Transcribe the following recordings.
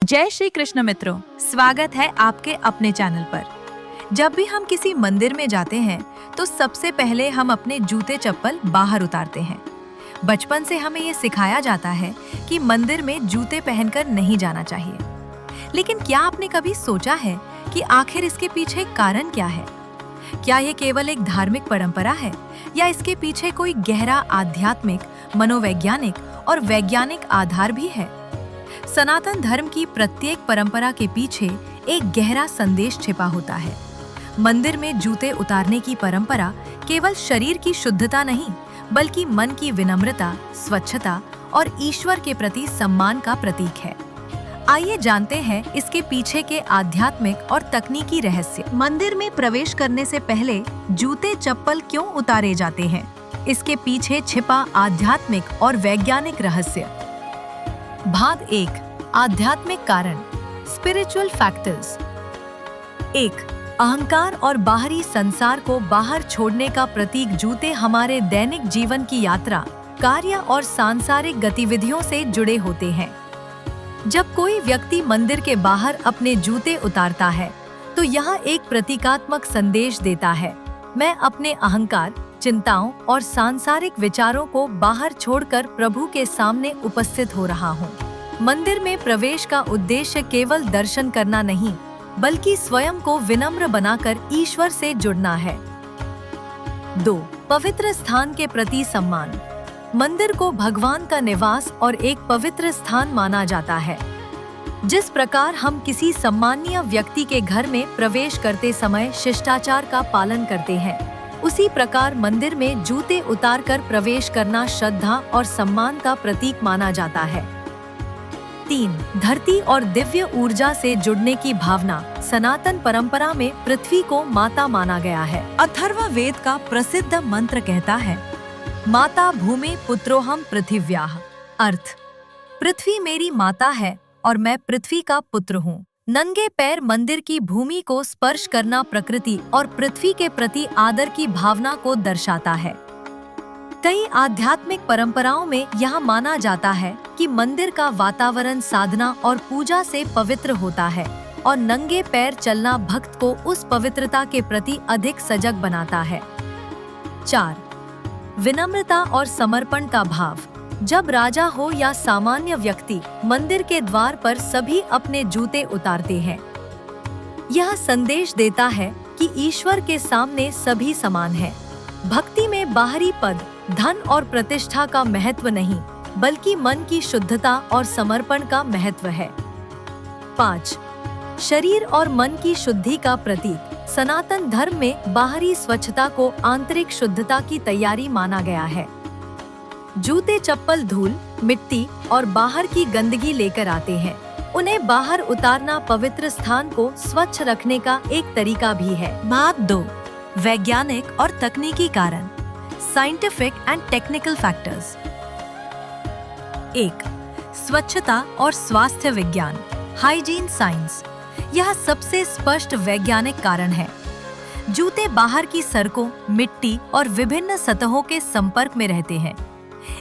जय श्री कृष्ण मित्रों, स्वागत है आपके अपने चैनल पर। जब भी हम किसी मंदिर में जाते हैं तो सबसे पहले हम अपने जूते चप्पल बाहर उतारते हैं। बचपन से हमें ये सिखाया जाता है कि मंदिर में जूते पहनकर नहीं जाना चाहिए। लेकिन क्या आपने कभी सोचा है कि आखिर इसके पीछे कारण क्या है? क्या ये केवल एक धार्मिक परंपरा है या इसके पीछे कोई गहरा आध्यात्मिक, मनोवैज्ञानिक और वैज्ञानिक आधार भी है? सनातन धर्म की प्रत्येक परंपरा के पीछे एक गहरा संदेश छिपा होता है। मंदिर में जूते उतारने की परंपरा केवल शरीर की शुद्धता नहीं, बल्कि मन की विनम्रता, स्वच्छता और ईश्वर के प्रति सम्मान का प्रतीक है। आइए जानते हैं इसके पीछे के आध्यात्मिक और तकनीकी रहस्य। मंदिर में प्रवेश करने से पहले जूते चप्पल क्यों उतारे जाते हैं? इसके पीछे छिपा आध्यात्मिक और वैज्ञानिक रहस्य। भाग 1, आध्यात्मिक कारण, स्पिरिचुअल फैक्टर्स। 1, अहंकार और बाहरी संसार को बाहर छोड़ने का प्रतीक जूते हमारे दैनिक जीवन की यात्रा, कार्य और सांसारिक गतिविधियों से जुड़े होते हैं। जब कोई व्यक्ति मंदिर के बाहर अपने जूते उतारता है तो यह एक प्रतीकात्मक संदेश देता है, मैं अपने अहंकार, चिंताओं और सांसारिक विचारों को बाहर छोड़कर प्रभु के सामने उपस्थित हो रहा हूँ। मंदिर में प्रवेश का उद्देश्य केवल दर्शन करना नहीं, बल्कि स्वयं को विनम्र बनाकर ईश्वर से जुड़ना है। 2, पवित्र स्थान के प्रति सम्मान। मंदिर को भगवान का निवास और एक पवित्र स्थान माना जाता है। जिस प्रकार हम किसी सम्मानीय व्यक्ति के घर में प्रवेश करते समय शिष्टाचार का पालन करते हैं, उसी प्रकार मंदिर में जूते उतारकर प्रवेश करना श्रद्धा और सम्मान का प्रतीक माना जाता है। 3, धरती और दिव्य ऊर्जा से जुड़ने की भावना। सनातन परंपरा में पृथ्वी को माता माना गया है। अथर्ववेद का प्रसिद्ध मंत्र कहता है, माता भूमि पुत्रोहम पृथिव्याः। अर्थ, पृथ्वी मेरी माता है और मैं पृथ्वी का पुत्र हूँ। नंगे पैर मंदिर की भूमि को स्पर्श करना प्रकृति और पृथ्वी के प्रति आदर की भावना को दर्शाता है। कई आध्यात्मिक परंपराओं में यह माना जाता है कि मंदिर का वातावरण साधना और पूजा से पवित्र होता है और नंगे पैर चलना भक्त को उस पवित्रता के प्रति अधिक सजग बनाता है। 4, विनम्रता और समर्पण का भाव। जब राजा हो या सामान्य व्यक्ति मंदिर के द्वार पर सभी अपने जूते उतारते हैं, यह संदेश देता है कि ईश्वर के सामने सभी समान हैं। भक्ति में बाहरी पद, धन और प्रतिष्ठा का महत्व नहीं, बल्कि मन की शुद्धता और समर्पण का महत्व है। 5, शरीर और मन की शुद्धि का प्रतीक। सनातन धर्म में बाहरी स्वच्छता को आंतरिक शुद्धता की तैयारी माना गया है। जूते चप्पल धूल, मिट्टी और बाहर की गंदगी लेकर आते हैं। उन्हें बाहर उतारना पवित्र स्थान को स्वच्छ रखने का एक तरीका भी है। भाग 2, वैज्ञानिक और तकनीकी कारण, साइंटिफिक एंड टेक्निकल फैक्टर्स। 1, स्वच्छता और स्वास्थ्य विज्ञान, हाइजीन साइंस। यह सबसे स्पष्ट वैज्ञानिक कारण है। जूते बाहर की सड़कों, मिट्टी और विभिन्न सतहों के संपर्क में रहते हैं।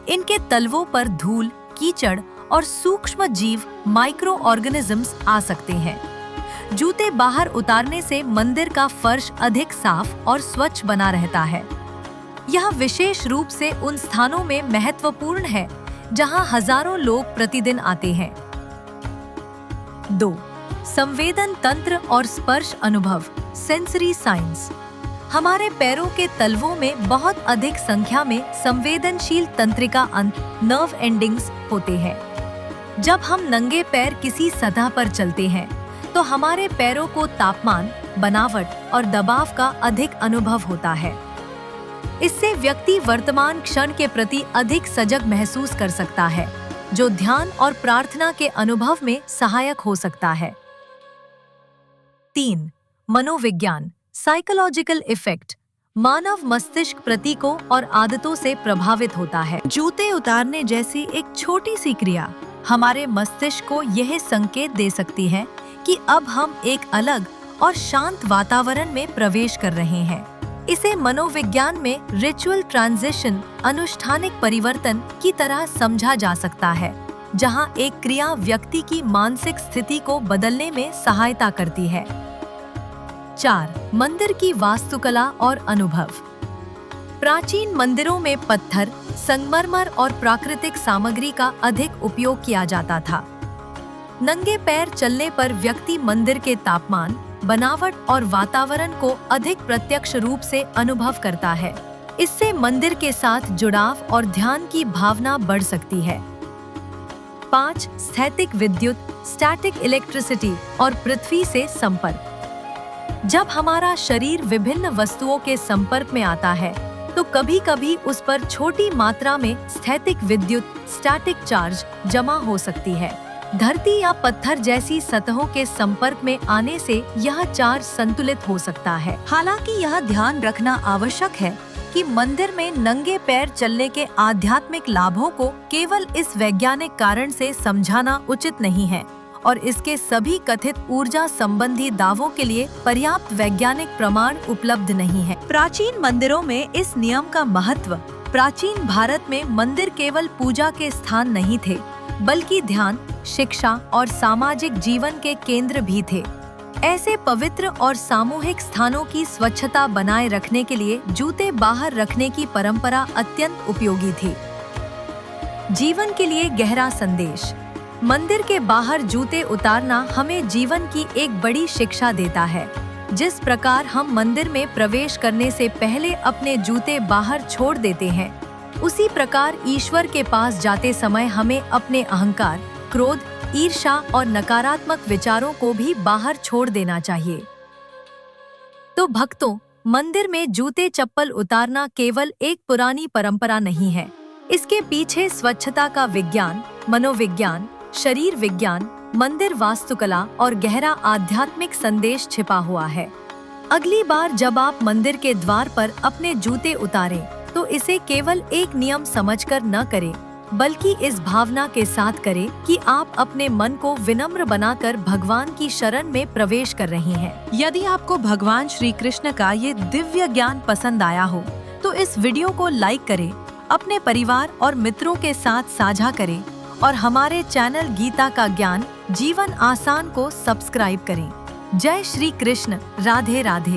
इनके तलवों पर धूल, कीचड़ और सूक्ष्म जीव, माइक्रो ऑर्गेनिजम्स आ सकते हैं। जूते बाहर उतारने से मंदिर का फर्श अधिक साफ और स्वच्छ बना रहता है। यह विशेष रूप से उन स्थानों में महत्वपूर्ण है जहां हजारों लोग प्रतिदिन आते हैं। 2, संवेदन तंत्र और स्पर्श अनुभव, सेंसरी साइंस। हमारे पैरों के तलवों में बहुत अधिक संख्या में संवेदनशील तंत्रिका अंत, नर्व एंडिंग्स होते हैं। जब हम नंगे पैर किसी सतह पर चलते हैं तो हमारे पैरों को तापमान, बनावट और दबाव का अधिक अनुभव होता है। इससे व्यक्ति वर्तमान क्षण के प्रति अधिक सजग महसूस कर सकता है, जो ध्यान और प्रार्थना के अनुभव में सहायक हो सकता है। 3, मनोविज्ञान, साइकोलॉजिकल इफेक्ट। मानव मस्तिष्क प्रतीकों और आदतों से प्रभावित होता है। जूते उतारने जैसी एक छोटी सी क्रिया हमारे मस्तिष्क को यह संकेत दे सकती है कि अब हम एक अलग और शांत वातावरण में प्रवेश कर रहे हैं। इसे मनोविज्ञान में रिचुअल ट्रांजिशन, अनुष्ठानिक परिवर्तन की तरह समझा जा सकता है, जहां एक क्रिया व्यक्ति की मानसिक स्थिति को बदलने में सहायता करती है। 4. मंदिर की वास्तुकला और अनुभव। प्राचीन मंदिरों में पत्थर, संगमरमर और प्राकृतिक सामग्री का अधिक उपयोग किया जाता था। नंगे पैर चलने पर व्यक्ति मंदिर के तापमान, बनावट और वातावरण को अधिक प्रत्यक्ष रूप से अनुभव करता है। इससे मंदिर के साथ जुड़ाव और ध्यान की भावना बढ़ सकती है। 5. स्थैतिक विद्युत, स्टैटिक इलेक्ट्रिसिटी और पृथ्वी से संपर्क। जब हमारा शरीर विभिन्न वस्तुओं के संपर्क में आता है, तो कभी-कभी उस पर छोटी मात्रा में स्थैतिक विद्युत, स्टैटिक चार्ज जमा हो सकती है। धरती या पत्थर जैसी सतहों के संपर्क में आने से यह चार्ज संतुलित हो सकता है। हालांकि यह ध्यान रखना आवश्यक है कि मंदिर में नंगे पैर चलने के आध्यात्मिक लाभों को केवल इस वैज्ञानिक कारण से समझाना उचित नहीं है और इसके सभी कथित ऊर्जा संबंधी दावों के लिए पर्याप्त वैज्ञानिक प्रमाण उपलब्ध नहीं है। प्राचीन मंदिरों में इस नियम का महत्व। प्राचीन भारत में मंदिर केवल पूजा के स्थान नहीं थे, बल्कि ध्यान, शिक्षा और सामाजिक जीवन के केंद्र भी थे। ऐसे पवित्र और सामूहिक स्थानों की स्वच्छता बनाए रखने के लिए जूते बाहर रखने की परंपरा अत्यंत उपयोगी थी। जीवन के लिए गहरा संदेश। मंदिर के बाहर जूते उतारना हमें जीवन की एक बड़ी शिक्षा देता है। जिस प्रकार हम मंदिर में प्रवेश करने से पहले अपने जूते बाहर छोड़ देते हैं, उसी प्रकार ईश्वर के पास जाते समय हमें अपने अहंकार, क्रोध, ईर्ष्या और नकारात्मक विचारों को भी बाहर छोड़ देना चाहिए। तो भक्तों, मंदिर में जूते चप्पल उतारना केवल एक पुरानी परंपरा नहीं है। इसके पीछे स्वच्छता का विज्ञान, मनोविज्ञान, शरीर विज्ञान, मंदिर वास्तुकला और गहरा आध्यात्मिक संदेश छिपा हुआ है। अगली बार जब आप मंदिर के द्वार पर अपने जूते उतारें, तो इसे केवल एक नियम समझकर न करें, बल्कि इस भावना के साथ करें कि आप अपने मन को विनम्र बनाकर भगवान की शरण में प्रवेश कर रही हैं। यदि आपको भगवान श्री कृष्ण का ये दिव्य ज्ञान पसंद आया हो, तो इस वीडियो को लाइक करें, अपने परिवार और मित्रों के साथ साझा करें और हमारे चैनल गीता का ज्ञान जीवन आसान को सब्सक्राइब करें। जय श्री कृष्ण। राधे राधे।